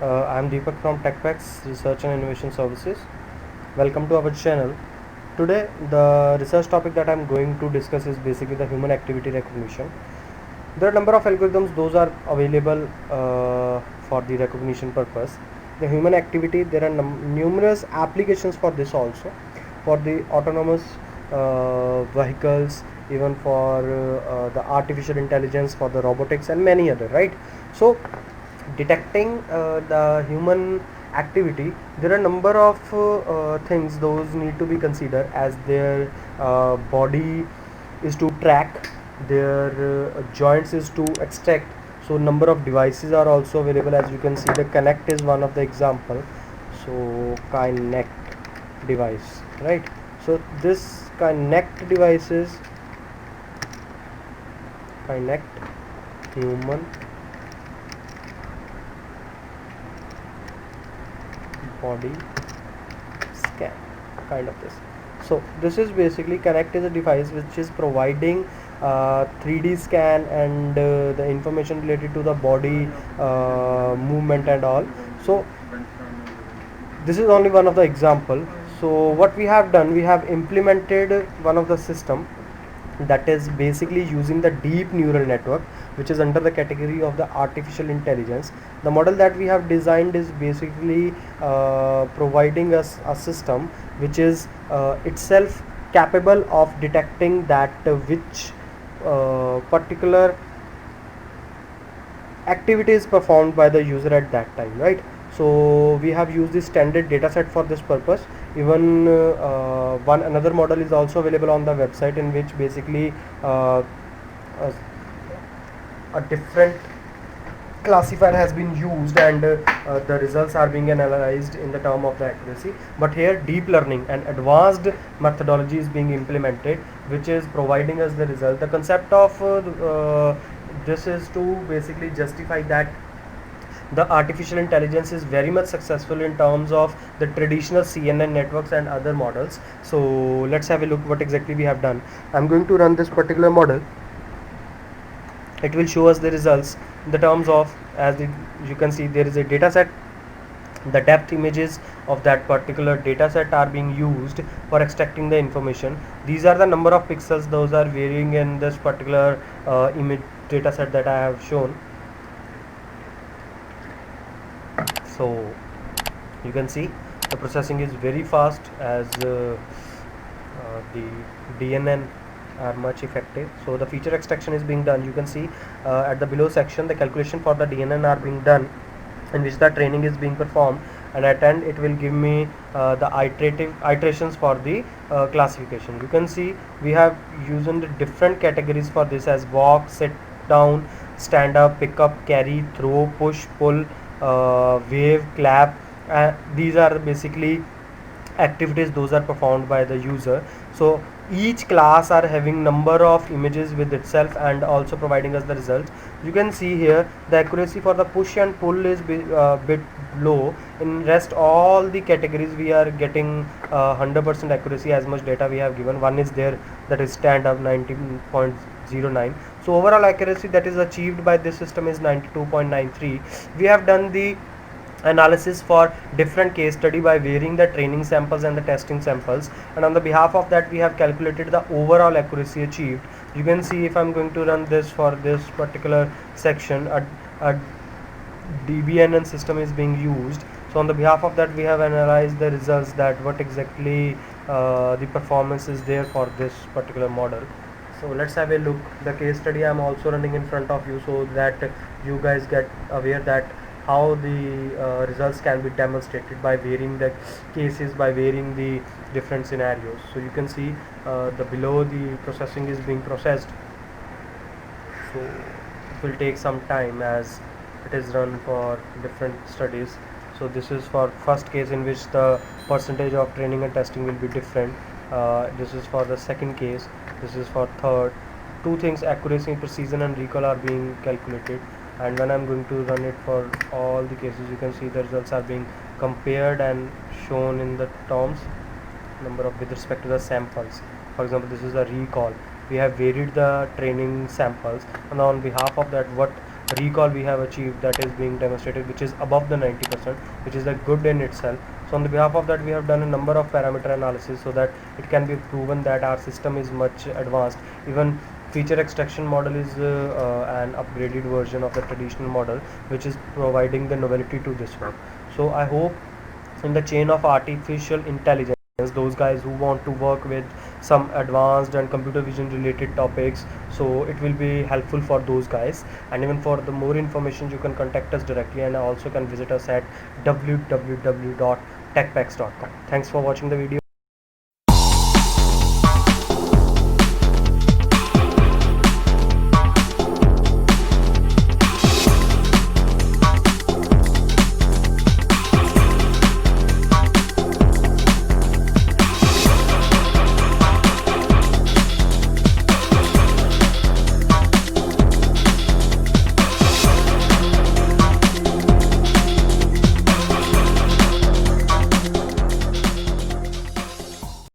I'm Deepak from TechPax Research and Innovation Services. Welcome to our channel. Today, the research topic that I'm going to discuss is basically the human activity recognition. There are a number of algorithms; those are available for the recognition purpose. The human activity, there are numerous applications for this also, for the autonomous vehicles, even for the artificial intelligence, for the robotics, and many other. Right. So detecting the human activity, there are a number of things those need to be considered, as their body is to track, their joints is to extract. So number of devices are also available, as you can see the Connect is one of the example. So Connect device, right? So this Connect devices, Connect human body scan, kind of this. So this is basically Connect is a device which is providing 3D scan and the information related to the body movement and all. So this is only one of the example. So what we have done, we have implemented one of the system that is basically using the deep neural network, which is under the category of the artificial intelligence. The model that we have designed is basically providing us a system which is itself capable of detecting that which particular activity is performed by the user at that time, right? So we have used the standard data set for this purpose. Even one another model is also available on the website, in which basically a, a different classifier has been used, and the results are being analyzed in the term of the accuracy. But here deep learning and advanced methodology is being implemented, which is providing us the result. The concept of this is to basically justify that the artificial intelligence is very much successful in terms of the traditional CNN networks and other models. So let's have a look what exactly we have done. I'm going to run this particular model. It will show us the results in the terms of, as you can see, there is a data set. The depth images of that particular data set are being used for extracting the information. These are the number of pixels, those are varying in this particular image data set that I have shown. So you can see the processing is very fast, as the DNN are much effective. So the feature extraction is being done. You can see at the below section the calculation for the DNN are being done, in which the training is being performed, and at end it will give me the iterations for the classification. You can see we have using the different categories for this, as walk, sit down, stand up, pick up, carry, throw, push, pull, wave, clap. These are basically activities those are performed by the user. So each class are having number of images with itself and also providing us the results. You can see here the accuracy for the push and pull is bit low. In rest all the categories we are getting 100% accuracy, as much data we have given. One is there, that is stand up 19.09. So overall accuracy that is achieved by this system is 92.93. We have done the analysis for different case study by varying the training samples and the testing samples, and on the behalf of that we have calculated the overall accuracy achieved. You can see if I'm going to run this for this particular section, a DBNN system is being used. So on the behalf of that we have analyzed the results, that what exactly the performance is there for this particular model. So let's have a look. The case study I'm also running in front of you, so that you guys get aware that how the results can be demonstrated by varying the cases, by varying the different scenarios. So you can see the below the processing is being processed. So it will take some time, as it is run for different studies. So this is for first case, in which the percentage of training and testing will be different. This is for the second case, this is for third. Two things, accuracy, precision and recall, are being calculated, and when I'm going to run it for all the cases, you can see the results are being compared and shown in the terms number of with respect to the samples. For example, this is a recall. We have varied the training samples, and on behalf of that, what recall we have achieved, that is being demonstrated, which is above the 90%, which is like good in itself. So on the behalf of that, we have done a number of parameter analysis so that it can be proven that our system is much advanced. Even feature extraction model is an upgraded version of the traditional model, which is providing the novelty to this one. So I hope in the chain of artificial intelligence, those guys who want to work with some advanced and computer vision related topics, so it will be helpful for those guys. And even for the more information, you can contact us directly, and also can visit us at www.techpacks.com. Thanks for watching the video.